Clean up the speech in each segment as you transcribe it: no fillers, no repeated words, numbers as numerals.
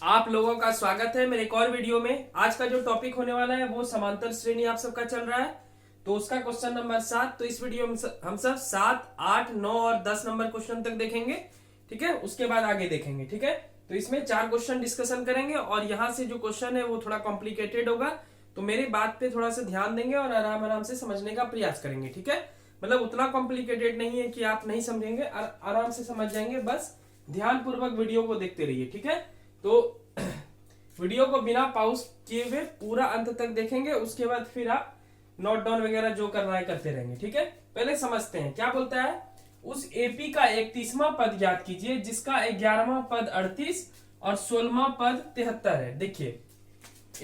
आप लोगों का स्वागत है मेरे एक और वीडियो में। आज का जो टॉपिक होने वाला है वो समांतर श्रेणी आप सबका चल रहा है, तो उसका क्वेश्चन नंबर 7। तो इस वीडियो में हम सब 7, 8, 9 और 10 नंबर क्वेश्चन तक देखेंगे, ठीक है। उसके बाद आगे देखेंगे, ठीक है। तो इसमें 4 क्वेश्चन डिस्कशन करेंगे और यहाँ से जो क्वेश्चन है वो थोड़ा कॉम्प्लिकेटेड होगा, तो मेरी बात पे थोड़ा सा ध्यान देंगे और आराम आराम से समझने का प्रयास करेंगे, ठीक है। मतलब उतना कॉम्प्लिकेटेड नहीं है कि आप नहीं समझेंगे, आराम से समझ जाएंगे, बस ध्यान पूर्वक वीडियो को देखते रहिए, ठीक है। तो वीडियो को बिना पॉज किए हुए पूरा अंत तक देखेंगे, उसके बाद फिर आप नोट डाउन वगैरह जो करना है करते रहेंगे, ठीक है। पहले समझते हैं क्या बोलता है। उस एपी का 31वां पद ज्ञात कीजिए जिसका 11वां पद 38 और 16वां पद 73 है। देखिए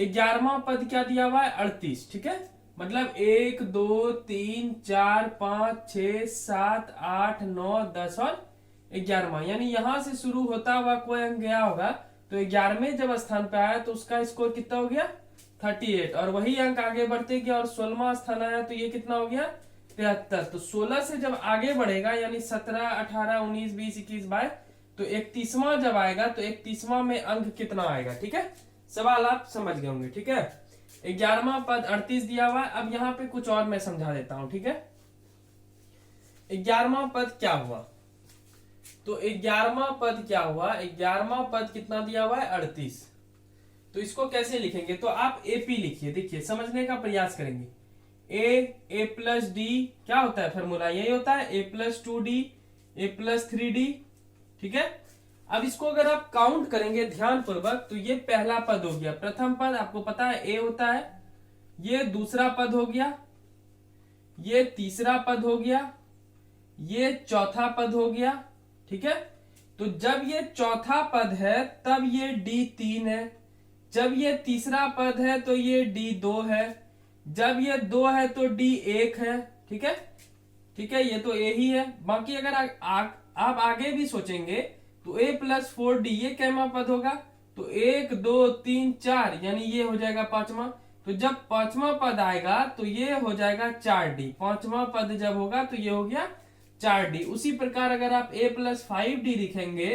11वां पद क्या दिया हुआ है, 38, ठीक है। मतलब 1 2 3 4 5 6 7 8 9 10 और 11वां, यानी यहां से शुरू होता हुआ कोई अंक गया होगा तो 11वें जब स्थान पे आया तो उसका स्कोर कितना हो गया, 38, और वही अंक आगे बढ़ते गया और 16वां स्थान आया तो ये कितना हो गया, 73। तो 16 से जब आगे बढ़ेगा यानी 17 18 19 20 21 22, तो 31वां जब आएगा तो 31वां में अंक कितना आएगा, ठीक है। सवाल आप समझ गए होंगे, ठीक है। 11वां पद 38 दिया हुआ है। अब यहाँ पे कुछ और मैं समझा देता हूं, ठीक है। 11वां पद क्या हुआ, तो 11वां पद क्या हुआ, 11वां पद कितना दिया हुआ है, 38। तो इसको कैसे लिखेंगे, तो आप एपी लिखिए। देखिए समझने का प्रयास करेंगे। ए प्लस डी क्या होता है, फॉर्मूला यही होता है, ए प्लस 2d ए प्लस 3d, ठीक है। अब इसको अगर आप काउंट करेंगे ध्यान पूर्वक तो ये पहला पद हो गया, प्रथम पद आपको पता है ए होता है, ये दूसरा पद हो गया, ये तीसरा पद हो गया, ये चौथा पद हो गया, ठीक है। तो जब ये चौथा पद है तब ये D3 है, जब ये तीसरा पद है तो ये D2 है, जब ये 2 है तो D1 है, ठीक है, ठीक है। ये तो A ही है। बाकी अगर आप आगे भी सोचेंगे तो A प्लस 4D ये कैमा पद होगा, तो 1 2 3 4 यानी ये हो जाएगा पांचवा। तो जब पांचवा पद आएगा तो ये हो जाएगा 4D, पांचवा पद जब होगा तो ये हो गया 4D। उसी प्रकार अगर आप A प्लस 5D लिखेंगे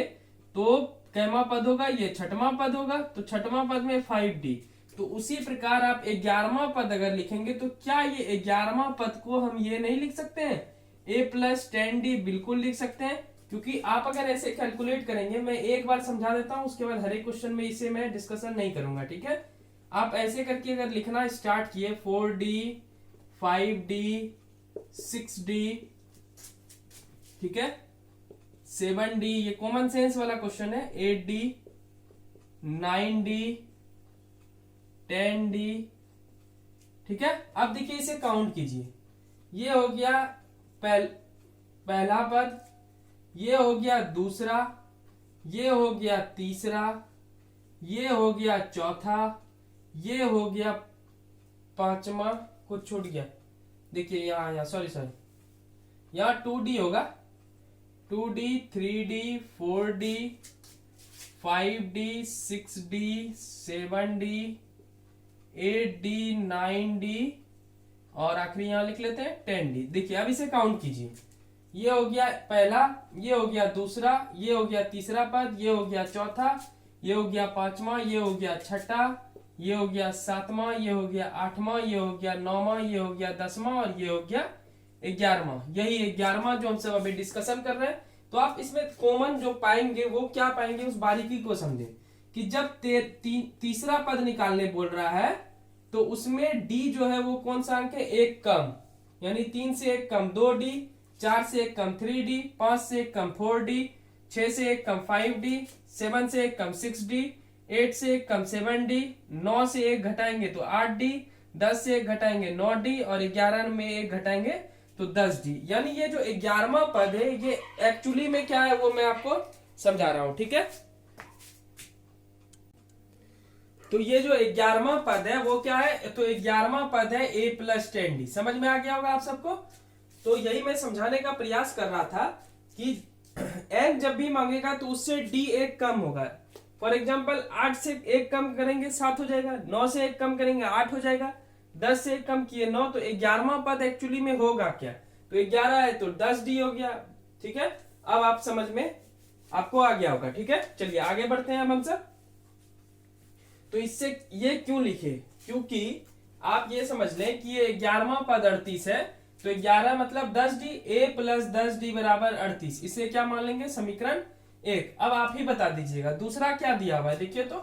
तो कैमा पद होगा, ये छठवां पद होगा, तो छठवां पद में 5D। तो उसी प्रकार आप 11वां पद अगर लिखेंगे तो क्या ये 11वां पद को हम ये नहीं लिख सकते हैं, A प्लस 10D, बिल्कुल लिख सकते हैं। क्योंकि आप अगर ऐसे कैलकुलेट करेंगे, मैं एक बार समझा देता हूं, उसके बाद हर एक क्वेश्चन में इसे मैं डिस्कशन नहीं करूंगा, ठीक है। आप ऐसे करके अगर लिखना स्टार्ट किए 4D 5D 6D, ठीक है, 7D, ये कॉमन सेंस वाला क्वेश्चन है, 8D 9D 10D, ठीक है। अब देखिए इसे काउंट कीजिए, ये हो गया पहला पद, ये हो गया दूसरा, ये हो गया तीसरा, ये हो गया चौथा, ये हो गया पांचवा, कुछ छूट गया, देखिए यहाँ सॉरी यहाँ 2D होगा, 2D 3D 4D 5D 6D 7D 8D 9D और आखिरी यहां लिख लेते हैं 10D। देखिए अब इसे काउंट कीजिए, ये हो गया पहला, ये हो गया दूसरा, ये हो गया तीसरा पद, ये हो गया चौथा, ये हो गया पांचवा, ये हो गया छठा, ये हो गया सातवां, ये हो गया आठवां, ये हो गया नौवां, ये हो गया 10वां और ये हो गया 11वां। यही 11वां जो हम सब अभी डिस्कशन कर रहे हैं। तो आप इसमें कॉमन जो पाएंगे वो क्या पाएंगे, उस बारीकी को समझे कि जब तीसरा पद निकालने बोल रहा है तो उसमें D जो है वो कौन सा अंक है, एक कम, यानी 3 से एक कम 2D, 4 से एक कम 3D, 5 से एक कम 4D, 6 से एक कम 5D, 7 से एक कम 6D, 8 से एक कम 7D, 9 से एक घटाएंगे तो 8D, 10 से एक घटाएंगे 9D और 11 में एक घटाएंगे तो 10D। यानी ये जो 11वां पद है ये एक्चुअली में क्या है वो मैं आपको समझा रहा हूं, ठीक है। तो ये जो 11वां पद है वो क्या है, तो 11वां पद है A प्लस 10D। समझ में आ गया होगा आप सबको। तो यही मैं समझाने का प्रयास कर रहा था कि n जब भी मांगेगा तो उससे D एक कम होगा। फॉर एग्जाम्पल 8 से एक कम करेंगे 7 हो जाएगा, 9 से एक कम करेंगे 8 हो जाएगा, 10 से एक कम किए 9, तो 11वां पद एक्चुअली में होगा क्या, तो 11 है तो 10D हो गया, ठीक है। अब आप समझ में आपको आ गया होगा, ठीक है। चलिए आगे बढ़ते हैं अब हम सब। तो इससे ये क्यों लिखे, क्योंकि आप ये समझ लें कि ये 11वां पद 38 है, तो 11 मतलब 10d, a प्लस 10d बराबर 38, इसे क्या मान लेंगे, समीकरण 1। अब आप ही बता दीजिएगा दूसरा क्या दिया हुआ है। देखिए तो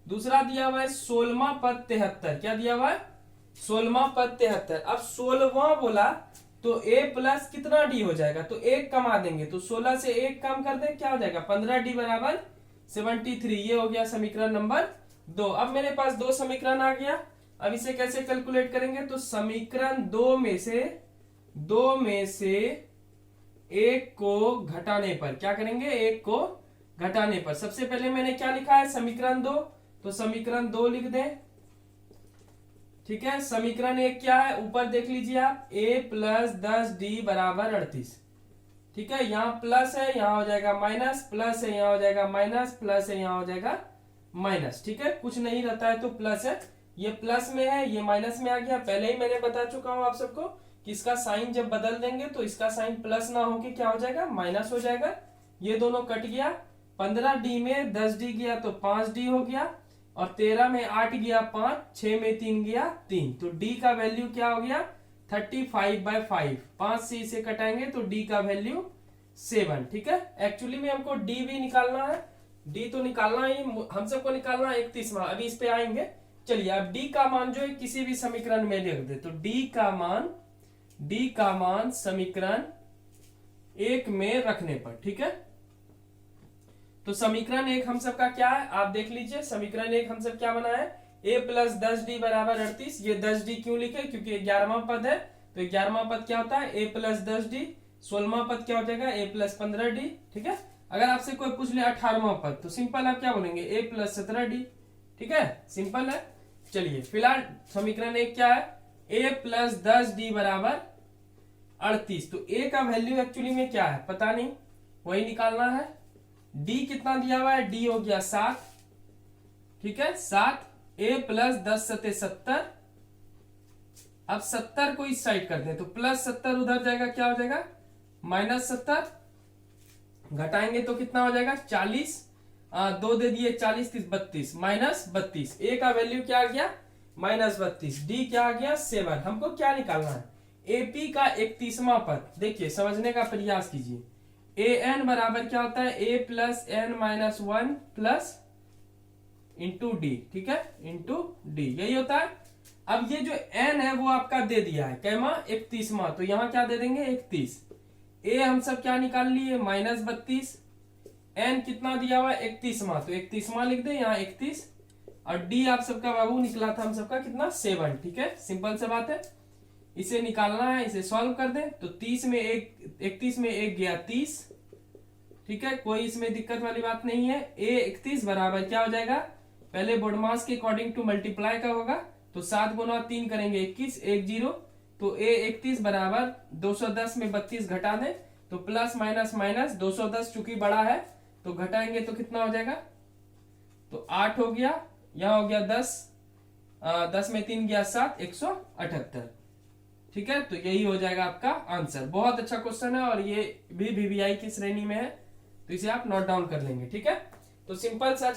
दूसरा दिया हुआ है 16वां पद 73। क्या दिया हुआ है, 16वां पद 73। अब 16वां बोला तो a प्लस कितना d हो जाएगा, तो 1 कमा देंगे, तो 16 से 1 कम कर दें, क्या हो जाएगा 15d बराबर 73। ये हो गया समीकरण नंबर 2। अब मेरे पास दो समीकरण आ गया। अब इसे कैसे कैलकुलेट करेंगे, तो समीकरण दो में से एक को घटाने पर क्या करेंगे, एक को घटाने पर सबसे पहले मैंने क्या लिखा है, समीकरण 2, तो समीकरण 2 लिख दें। ठीक है, समीकरण 1 क्या है, ऊपर देख लीजिए आप, a प्लस 10d बराबर 38। ठीक है, यहाँ प्लस है, यहाँ हो जाएगा माइनस, प्लस है, यहाँ हो जाएगा माइनस, प्लस है, यहाँ हो जाएगा माइनस। ठीक है, कुछ नहीं रहता है तो प्लस है, ये प्लस में है, ये माइनस में आ गया। पहले ही मैंने बता चुका हूं आप सबको कि इसका साइन जब बदल देंगे तो इसका साइन प्लस ना होके क्या हो जाएगा, माइनस हो जाएगा। ये दोनों कट गया, 15d में 10d गया तो 5d हो गया, और 13 में 8 गया 5, 6 में 3 गया 3, तो d का वैल्यू क्या हो गया 35/5। 5 से इसे कटाएंगे तो d का वैल्यू 7। ठीक है, एक्चुअली में हमको d भी निकालना है, d तो निकालना ही, हम सबको निकालना है 31वां, अभी इस पे आएंगे। चलिए अब d का मान जो है किसी भी समीकरण में लिख दे, तो d का मान समीकरण 1 में रखने पर। ठीक है, तो समीकरण 1 हम सबका क्या है, आप देख लीजिए, समीकरण 1 हम सब क्या बना है, a प्लस 10d बराबर 38। ये 10d क्यों लिखे, क्योंकि 11वां पद है, तो 11वां पद क्या होता है, a प्लस 10d। 16वां पद क्या हो जाएगा, a प्लस 15d। ठीक है, अगर आपसे कोई पूछ ले 18वां पद, तो सिंपल आप क्या बोलेंगे, a प्लस 17d। ठीक है, सिंपल है। चलिए फिलहाल समीकरण 1 क्या है, a प्लस 10d बराबर 38। तो a का वैल्यू एक्चुअली में क्या है पता नहीं, वही निकालना है। d कितना दिया हुआ है, d हो गया 7। ठीक है, 7, a प्लस 10 सते 70। अब 70 को इस साइड कर दें तो प्लस 70 उधर जाएगा, क्या हो जाएगा माइनस 70। घटाएंगे तो कितना हो जाएगा 40, 2 दे दिए 40, 30, 32, माइनस 32। a का वैल्यू क्या आ गया माइनस 32, d क्या आ गया 7। हमको क्या निकालना है, ap का 31वां पद। देखिए समझने का प्रयास कीजिए, an बराबर क्या होता है, a plus n minus 1 plus into D. ठीक है, इंटू डी, यही होता है। अब ये जो n है वो आपका दे दिया है कैमा 31वां, तो यहाँ क्या दे देंगे 31। a हम सब क्या निकाल लिए माइनस 32, n कितना दिया हुआ है 31वां, तो 31वां लिख दे यहाँ 31, और d आप सबका बाबू निकला था हम सबका कितना 7। ठीक है, सिंपल से बात है, इसे निकालना है, इसे सॉल्व कर दे तो 30 में 1, 31 में 1 गया 30। ठीक है, कोई इसमें दिक्कत वाली बात नहीं है। a 31 बराबर क्या हो जाएगा, पहले बोडमास के अकॉर्डिंग टू मल्टीप्लाई का होगा, तो 7 गुना 3 करेंगे 21, 1 0, तो a 31 बराबर 210 में 32 घटा दें तो प्लस माइनस माइनस, 210 चूंकि बड़ा है तो घटाएंगे तो कितना हो जाएगा, तो 8 हो गया, यहाँ हो गया 10, 10 में 3 गया 7, 178। ठीक है, तो यही हो जाएगा आपका आंसर। बहुत अच्छा क्वेश्चन है और ये भी वीवीआई की श्रेणी में है, तो इसे आप नोट डाउन कर लेंगे। ठीक है, तो सिंपल सा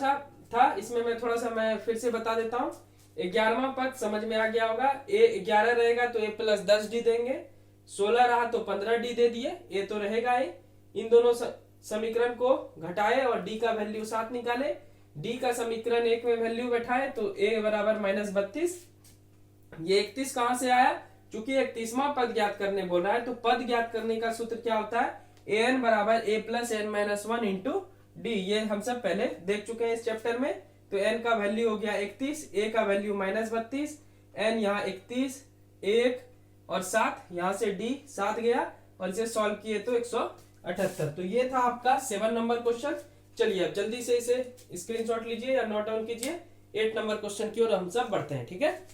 था, इसमें मैं थोड़ा सा मैं फिर से बता देता हूँ। 11वां पद समझ में आ गया होगा, a 11 रहेगा तो a प्लस 10d देंगे, 16 रहा तो 15d दे दिए, a तो रहेगा ही। इन दोनों समीकरण को घटाए और d का वैल्यू 7 निकाले, d का समीकरण 1 में वैल्यू बैठाए तो a बराबर माइनस 32। ये 31 कहां से आया, चूंकि 31वां पद ज्ञात करने बोल रहा है, तो पद ज्ञात करने का सूत्र क्या होता है, an बराबर a plus n minus 1 into D. ये हम सब पहले देख चुके हैं इस चैप्टर में। तो n का वैल्यू हो गया 31, a का वैल्यू माइनस 32, n यहाँ 31, 1 और 7, यहाँ से d 7 गया और इसे सॉल्व किए तो 178। तो ये था आपका 7 नंबर क्वेश्चन। चलिए अब जल्दी से इसे स्क्रीनशॉट लीजिए या नोट डाउन कीजिए, 8 नंबर क्वेश्चन की ओर हम सब बढ़ते हैं। ठीक है,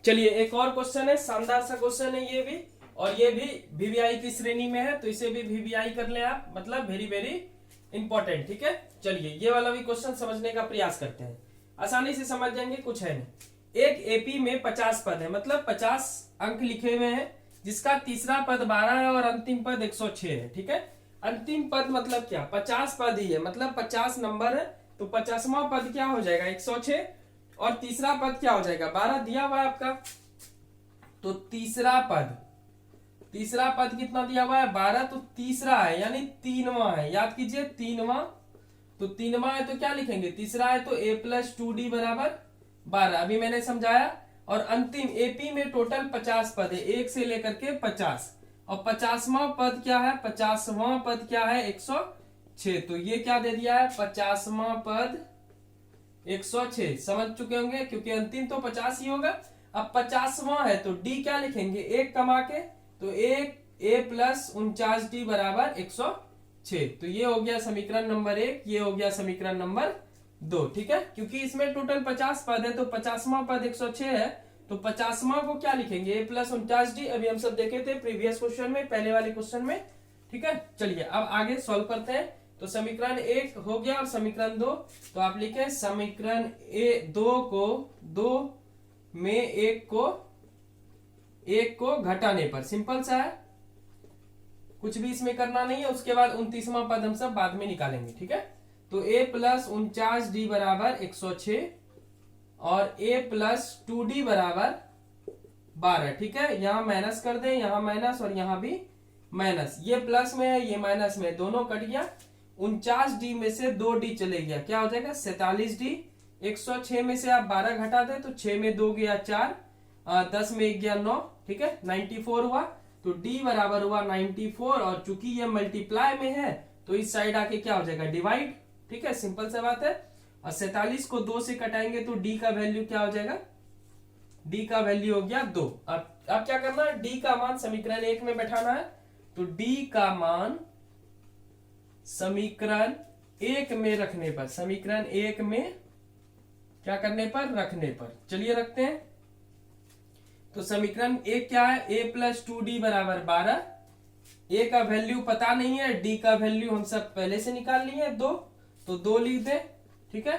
चलिए एक और क्वेश्चन है, शानदार सा क्वेश्चन है ये भी, और ये भी वीवीआई की श्रेणी में है, तो इसे भी वीवीआई कर ले आप, मतलब वेरी वेरी इंपॉर्टेंट। ठीक है, चलिए ये वाला भी क्वेश्चन समझने का प्रयास करते हैं, आसानी से समझ जाएंगे, कुछ है नहीं। एक एपी में 50 पद है, मतलब 50 अंक लिखे हुए हैं, जिसका तीसरा पद 12 है और अंतिम पद 106 है। ठीक है, अंतिम पद मतलब क्या, 50 पद ही है, मतलब 50 नंबर है, तो 50वां पद क्या हो जाएगा 106, और तीसरा पद क्या हो जाएगा 12 दिया हुआ है आपका। तो तीसरा पद कितना दिया हुआ है 12, तो तीसरा है यानी तीनवां है, याद कीजिए तीनवां, तो तीनवां है तो क्या लिखेंगे, तीसरा है तो a+2d बराबर 12, अभी मैंने समझाया। और अंतिम एपी में टोटल 50 पद है, 1 से लेकर के 50, और 50वां पद क्या है, 50वां पद क्या है 106, तो ये क्या दे दिया है 50वां पद 106, समझ चुके होंगे, क्योंकि अंतिम तो 50 ही होगा। अब 50वां है तो डी क्या लिखेंगे 1 कमा के, तो 1 a+49d बराबर 106, तो ये हो गया समीकरण नंबर 1, ये हो गया समीकरण नंबर 2, ठीक है। क्योंकि इसमें टोटल 50 पद है, तो 50वां पद 106 है, तो 50वां को क्या लिखेंगे a+49d, अभी हम सब देखे थे प्रीवियस क्वेश्चन में, पहले वाले क्वेश्चन में, ठीक है। चलिए अब आगे सॉल्व करते हैं। तो समीकरण 1 हो गया, और समीकरण 2, तो आप लिखे समीकरण 2 में एक को घटाने पर, सिंपल सा है, कुछ भी इसमें करना नहीं है। उसके बाद 29वां पद हम सब बाद में निकालेंगे, ठीक है। तो a+49d बराबर 106 और a+2d बराबर 12, ठीक है। यहां माइनस कर दें, यहां माइनस और यहां भी माइनस, ये प्लस में है ये माइनस में, दोनों कट गया। 49d में से 2d चले गया, क्या हो जाएगा 47d। 106 में से आप 12 घटा दे तो 6 में 2 गया 4, 10 में 1 गया 9, ठीक है, 94 हुआ। तो d बराबर हुआ 94, और चूंकि ये मल्टीप्लाई में है तो इस साइड आके क्या हो जाएगा डिवाइड, ठीक है, सिंपल सा बात है। और 47 को 2 से कटाएंगे तो d का वैल्यू क्या हो जाएगा, d का वैल्यू हो गया 2। अब क्या करना है, d का मान समीकरण 1 में बैठाना है, तो d का मान समीकरण 1 में रखने पर, समीकरण 1 में क्या करने पर, रखने पर, चलिए रखते हैं। तो समीकरण 1 क्या है, a+2d बराबर 12, a का वैल्यू पता नहीं है, d का वैल्यू हम सब पहले से निकाल लिए 2, तो 2 लिख दे, ठीक है,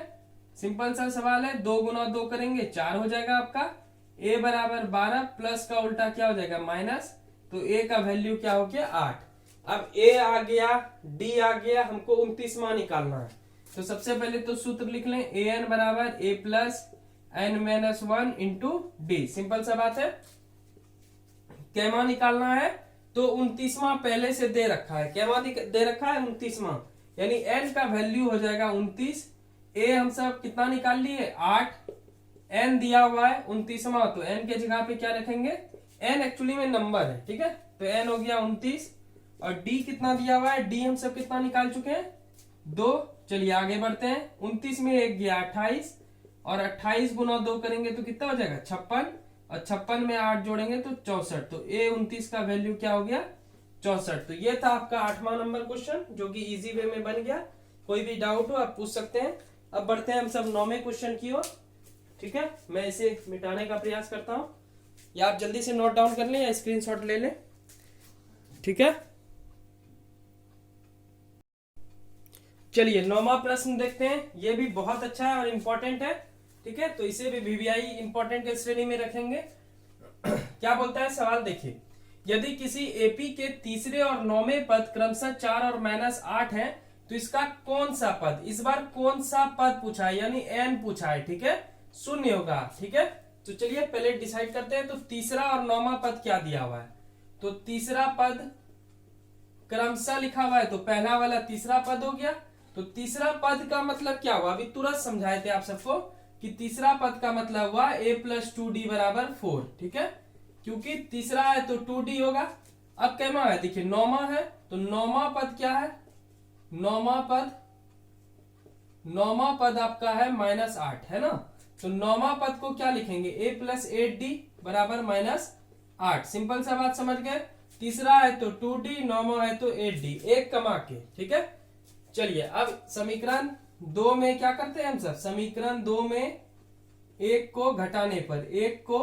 सिंपल सा सवाल है। 2 गुना 2 करेंगे 4 हो जाएगा आपका। a बराबर 12, प्लस का उल्टा क्या हो जाएगा माइनस, तो a का वैल्यू क्या हो गया 8। अब a आ गया, d आ गया, हमको 29वां निकालना है। तो सबसे पहले तो सूत्र लिख लें, an बराबर a+n-1 इंटू डी, सिंपल सा बात है। कैमा निकालना है तो 29वां पहले से दे रखा है, कैमा दे रखा है 29वां, यानी n का वैल्यू हो जाएगा 29। a हम सब कितना निकाल लिए 8, n दिया हुआ है 29वां, तो n के जगह पे क्या रखेंगे, n एक्चुअली में नंबर है, ठीक है, तो n हो गया 29। और d कितना दिया हुआ है, d हम सब कितना निकाल चुके हैं 2। चलिए आगे बढ़ते हैं, 29 में 1 गया 28, और 28 गुना 2 करेंगे तो कितना हो जाएगा 56, और 56 में 8 जोड़ेंगे तो 64, तो a 29 का वैल्यू क्या हो गया 64। तो ये था आपका 8वां नंबर क्वेश्चन, जो कि इजी वे में बन गया। कोई भी डाउट हो आप पूछ सकते हैं। अब बढ़ते हैं हम सब 9वें क्वेश्चन की ओर, ठीक है। मैं इसे मिटाने का प्रयास करता हूं, या आप जल्दी से नोट डाउन कर लें या स्क्रीनशॉट ले लें, ठीक है। चलिए 9वां प्रश्न देखते हैं, ये भी बहुत अच्छा है और इम्पोर्टेंट है, ठीक है, तो इसे भी वीवीआई इंपॉर्टेंट के श्रेणी में रखेंगे। क्या बोलता है सवाल देखिए, यदि किसी एपी के तीसरे और 9वें पद क्रमशः 4 और -8 है, तो इसका कौन सा पद, इस बार कौन सा पद पूछा है, यानी n पूछा है, ठीक है, शून्य होगा, ठीक है। तो चलिए पहले डिसाइड करते हैं। तो तीसरा और 9वां पद क्या दिया हुआ है, तो तीसरा पद क्रमशः लिखा हुआ है, तो पहला वाला तीसरा पद हो गया। तो तीसरा पद का मतलब क्या हुआ, अभी तुरंत समझाए थे आप सबको कि तीसरा पद का मतलब हुआ a+2d बराबर 4, ठीक है, क्योंकि तीसरा है तो 2d होगा। अब कैमा है, देखिए 9वां है, तो 9वां पद क्या है, 9वां पद आपका है -8, है ना। तो 9वां पद को क्या लिखेंगे, a+8d बराबर -8, सिंपल सा बात समझ गए। तीसरा है तो 2d, 9वां है तो 8d, एक कमा के, ठीक है। चलिए अब समीकरण 2 में क्या करते हैं हम सब, समीकरण 2 में 1 को घटाने पर, 1 को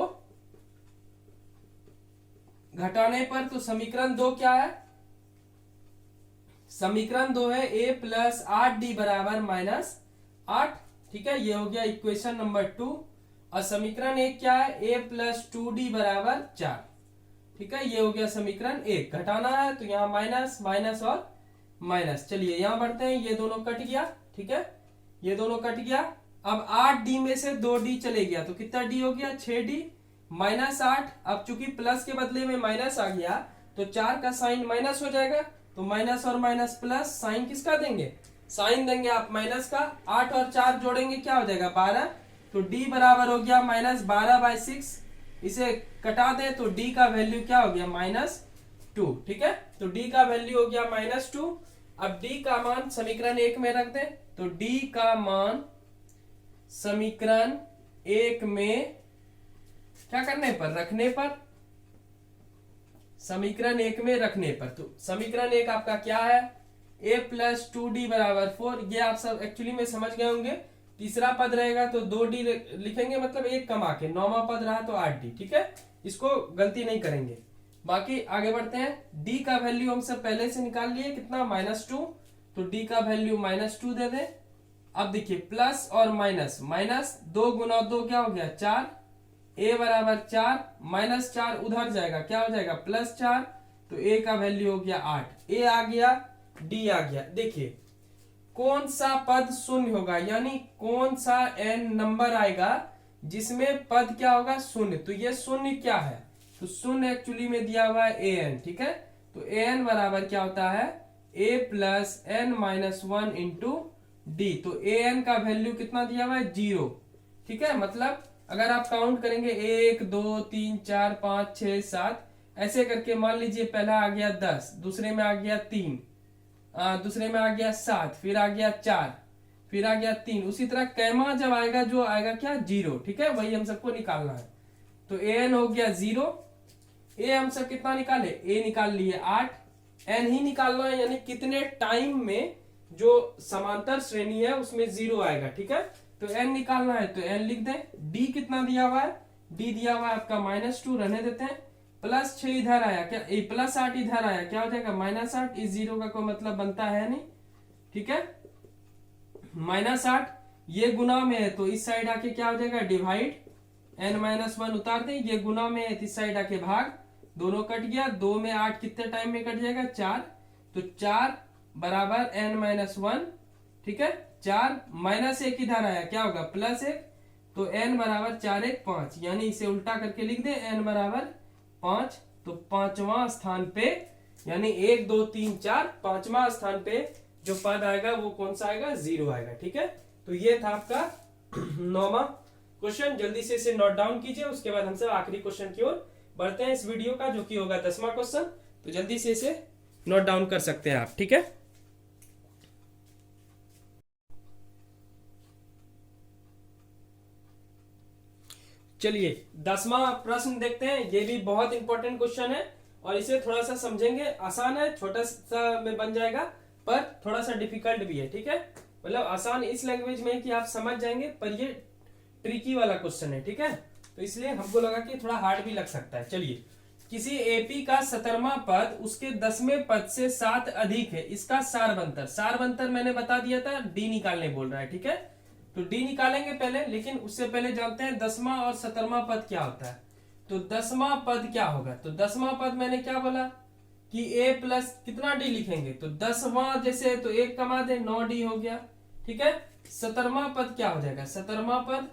घटाने पर, तो समीकरण 2 क्या है, समीकरण 2 है a+8d बराबर -8, ठीक है, ये हो गया इक्वेशन नंबर 2। और समीकरण 1 क्या है, a+2d बराबर 4, ठीक है, ये हो गया समीकरण 1। घटाना है तो यहाँ माइनस माइनस और माइनस, चलिए यहां बढ़ते हैं, ये दोनों कट गया, ठीक है, ये दोनों कट गया। अब 8d में से 2d चले गया तो कितना d हो गया, 6d माइनस 8। अब चूंकि प्लस के बदले में माइनस आ गया तो 4 का साइन माइनस हो जाएगा, तो माइनस और माइनस प्लस, साइन किसका देंगे, साइन देंगे आप माइनस का। 8 और 4 जोड़ेंगे क्या हो जाएगा 12, तो d बराबर हो गया -12/6। इसे कटा दे तो d का वैल्यू क्या हो गया -2, ठीक है, तो d का वैल्यू हो गया -2। अब d का मान समीकरण 1 में रख दें, तो d का मान समीकरण 1 में क्या करने पर, रखने पर, समीकरण 1 में रखने पर। तो समीकरण 1 आपका क्या है, a + 2d = 4। ये आप सब एक्चुअली में समझ गए होंगे। तीसरा पद रहेगा तो 2d लिखेंगे, मतलब 1 कमा के, 9वां पद रहा तो 8d, ठीक है, इसको गलती नहीं करेंगे। बाकी आगे बढ़ते हैं, d का वैल्यू हम सब पहले से निकाल लिए, कितना -2, तो d का वैल्यू -2 दे दें। अब देखिए प्लस और माइनस, माइनस 2 गुना 2 क्या हो गया 4, a बराबर 4, -4 उधर जाएगा क्या हो जाएगा +4, तो a का वैल्यू हो गया 8, a आ गया, d आ गया। देखिए कौन सा पद शून्य होगा, यानी कौन सा n नंबर आएगा जिसमें पद क्या होगा शून्य, तो ये शून्य क्या है, तो शून्य एक्चुअली में दिया हुआ है an, ठीक है, तो an बराबर क्या होता है a + n-1 इंटू डी। तो an का वैल्यू कितना दिया हुआ है 0, ठीक है, मतलब अगर आप काउंट करेंगे 1 2 3 4 5 6 7 ऐसे करके, मान लीजिए पहला आ गया 10, दूसरे में आ गया 3, दूसरे में आ गया 7, फिर आ गया 4, फिर आ गया 3, उसी तरह कैमा जब आएगा जो आएगा क्या 0, ठीक है, वही हम सबको निकालना है। तो an हो गया 0, a हम सब कितना निकाले, a निकाल लिए 8, n ही निकालना है, यानी कितने टाइम में जो समांतर श्रेणी है उसमें 0 आएगा, ठीक है, तो n निकालना है, तो n लिख दें। d कितना दिया हुआ है, d दिया हुआ है आपका -2, रहने देते हैं। +6 इधर आया क्या, +8 इधर आया क्या हो जाएगा -8, इस 0 का कोई मतलब बनता है नहीं, ठीक है, -8 ये गुना में है तो इस साइड आके क्या हो जाएगा डिवाइड, n-1 उतार दें, ये गुना में है इस साइड आके भाग, दोनों कट गया, 2 में 8 कितने टाइम में कट जाएगा 4, तो 4 बराबर n-1, ठीक है, 4 -1 इधर आया क्या होगा +1, तो n बराबर 4 1 5, यानी इसे उल्टा करके लिख दे n बराबर 5, तो 5वां स्थान पे, यानी 1 2 3 4 5वां स्थान पे जो पद आएगा वो कौन सा आएगा 0 आएगा, ठीक है। तो ये था आपका 9वां क्वेश्चन, जल्दी से इसे नोट डाउन कीजिए, उसके बाद हम सब आखिरी क्वेश्चन की ओर बढ़ते हैं इस वीडियो का, जो कि होगा 10वां क्वेश्चन, तो जल्दी से इसे नोट डाउन कर सकते हैं आप, ठीक है। चलिए 10वां प्रश्न देखते हैं, ये भी बहुत इंपॉर्टेंट क्वेश्चन है और इसे थोड़ा सा समझेंगे, आसान है, छोटा सा में बन जाएगा पर थोड़ा सा डिफिकल्ट भी है, ठीक है, मतलब आसान इस लैंग्वेज में कि आप समझ जाएंगे, पर ये ट्रिकी वाला क्वेश्चन है, ठीक है, तो इसलिए हमको लगा कि थोड़ा हार्ड भी लग सकता है। चलिए, किसी एपी का 17वां पद उसके 10वें पद से 7 अधिक है, इसका सारबंतर, सारबंतर मैंने बता दिया था, डी निकालने बोल रहा है, ठीक है, तो डी निकालेंगे पहले, लेकिन उससे पहले जानते हैं 10वां और 17वां पद क्या होता है। तो 10वां पद क्या होगा, तो 10वां पद मैंने क्या बोला कि a प्लस कितना डी लिखेंगे, तो 10वां जैसे तो 1 कमा दे 9d हो गया, ठीक है। 17वां पद क्या हो जाएगा, 17वां पद,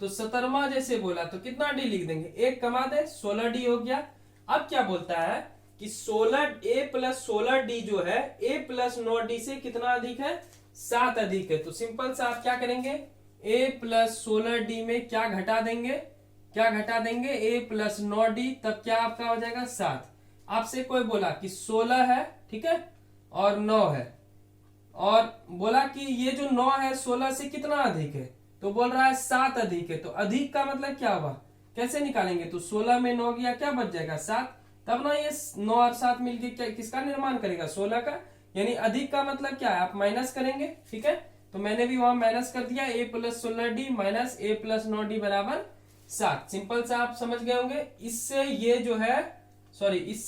तो 17वां जैसे बोला तो कितना डी लिख देंगे, 1 कमा दे 16d हो गया। अब क्या बोलता है कि 16a + 16d जो है a + 9d से कितना अधिक है, 7 अधिक है। तो सिंपल सा आप क्या करेंगे, a + 16d में क्या घटा देंगे, क्या घटा देंगे a + 9d, तब क्या आपका हो जाएगा 7। आपसे कोई बोला कि 16 है, ठीक है, और 9 है, और बोला कि ये जो 9 है 16 से कितना अधिक है, तो बोल रहा है 7 अधिक है। तो अधिक का मतलब क्या हुआ, कैसे निकालेंगे, तो 16 में 9 गया क्या बच जाएगा 7, तब ना ये 9 और 7 मिलके क्या किसका निर्माण करेगा 16 का, यानी अधिक का मतलब क्या है, आप माइनस करेंगे, ठीक है, तो मैंने भी वहां माइनस कर दिया, a + 16d - a + 9d बराबर 7। सिंपल सा आप समझ गए होंगे। इससे ये जो है, सॉरी, इस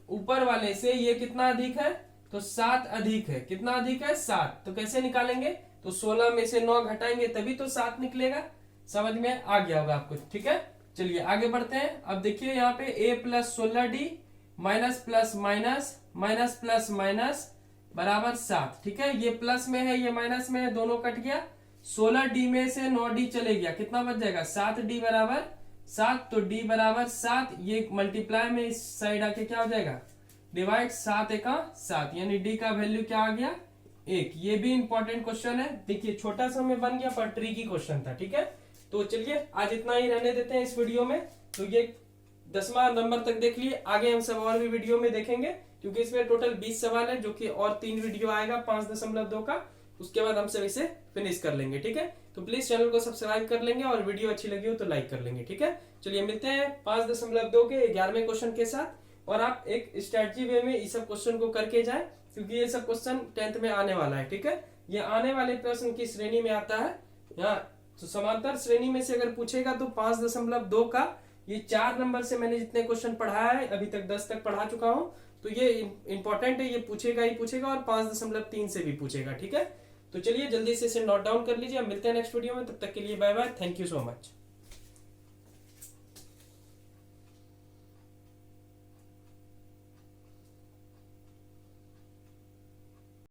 ऊपर वाले से ये कितना अधिक है, तो 7 अधिक है, कितना अधिक है 7, तो कैसे निकालेंगे, तो 16 में से 9 घटाएंगे तभी तो 7 निकलेगा, समझ में आ गया होगा आपको, ठीक है। चलिए आगे बढ़ते हैं। अब देखिए यहाँ पे a + 16d minus plus minus minus plus minus बराबर 7। ठीक है, ये प्लस में है ये माइनस में है, दोनों कट गया। 16d में से 9d चले गया, कितना बच जाएगा 7d बराबर 7। तो d बराबर 7, ये मल्टीप्लाई में इस साइड आके क्या हो जाएगा डिवाइड, 7 एका 7, यानी d का वैल्यू क्या आ गया 1। ये भी इंपॉर्टेंट क्वेश्चन है, देखिए छोटा सा में बन गया पर ट्रिकी क्वेश्चन था। ठीक है, तो चलिए आज इतना ही रहने देते हैं इस वीडियो में। तो ये 10वां नंबर तक देख लिए, आगे हम सब और भी वीडियो में देखेंगे, क्योंकि इसमें टोटल 20 सवाल है, जो कि और 3 वीडियो आएगा 5.2 का, उसके बाद हम सब इसे फिनिश कर लेंगे। ठीक है, तो प्लीज चैनल को सब्सक्राइब कर लेंगे और वीडियो अच्छी लगी हो तो लाइक कर लेंगे। ठीक है, चलिए मिलते हैं 5.2 के 11वें क्वेश्चन के साथ। और आप एक स्ट्रेटजी वे में इस सब क्वेश्चन को करके जाए, क्योंकि ये सब क्वेश्चन 10th में आने वाला है। ठीक है, ये आने वाले प्रश्न की श्रेणी में आता है। यहाँ तो समांतर श्रेणी में से अगर पूछेगा तो 5.2 का ये 4 नंबर से मैंने जितने क्वेश्चन पढ़ाया है अभी तक 10 तक पढ़ा चुका हूं, तो ये इंपॉर्टेंट है, ये पूछेगा ही पूछेगा और 5.3 से भी पूछेगा। ठीक है, तो चलिए जल्दी से इसे नोट डाउन कर लीजिए। मिलते हैं नेक्स्ट वीडियो में, तब तक के लिए bye bye, thank you so much.